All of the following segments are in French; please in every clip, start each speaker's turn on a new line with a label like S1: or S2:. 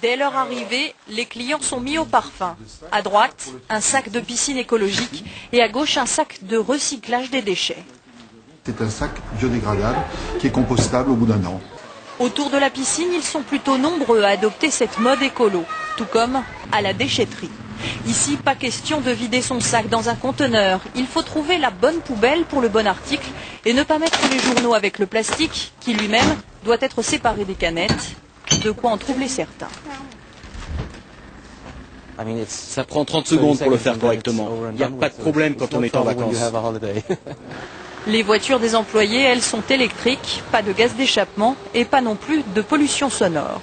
S1: Dès leur arrivée, les clients sont mis au parfum. À droite, un sac de piscine écologique et à gauche, un sac de recyclage des déchets.
S2: C'est un sac biodégradable qui est compostable au bout d'un an.
S1: Autour de la piscine, ils sont plutôt nombreux à adopter cette mode écolo, tout comme à la déchetterie. Ici, pas question de vider son sac dans un conteneur. Il faut trouver la bonne poubelle pour le bon article et ne pas mettre les journaux avec le plastique qui lui-même doit être séparé des canettes. De quoi en troubler certains.
S3: Ça prend 30 secondes pour le faire correctement. Il n'y a pas de problème quand on est en vacances.
S1: Les voitures des employés, elles, sont électriques, pas de gaz d'échappement et pas non plus de pollution sonore.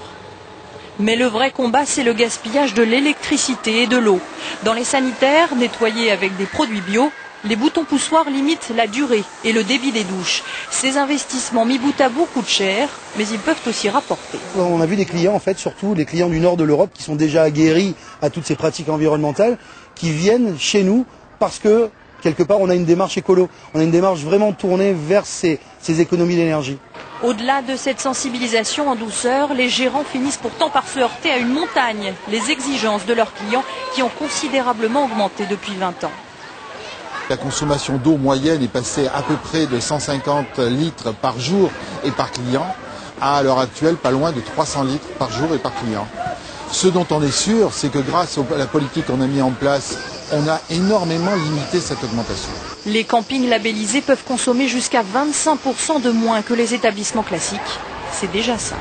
S1: Mais le vrai combat, c'est le gaspillage de l'électricité et de l'eau. Dans les sanitaires, nettoyés avec des produits bio, les boutons poussoirs limitent la durée et le débit des douches. Ces investissements mis bout à bout coûtent cher, mais ils peuvent aussi rapporter.
S4: On a vu des clients, en fait, surtout les clients du nord de l'Europe, qui sont déjà aguerris à toutes ces pratiques environnementales, qui viennent chez nous parce que, quelque part, on a une démarche écolo. On a une démarche vraiment tournée vers ces économies d'énergie.
S1: Au-delà de cette sensibilisation en douceur, les gérants finissent pourtant par se heurter à une montagne, les exigences de leurs clients qui ont considérablement augmenté depuis 20 ans.
S2: La consommation d'eau moyenne est passée à peu près de 150 litres par jour et par client à l'heure actuelle pas loin de 300 litres par jour et par client. Ce dont on est sûr, c'est que grâce à la politique qu'on a mise en place, on a énormément limité cette augmentation.
S1: Les campings labellisés peuvent consommer jusqu'à 25% de moins que les établissements classiques. C'est déjà ça.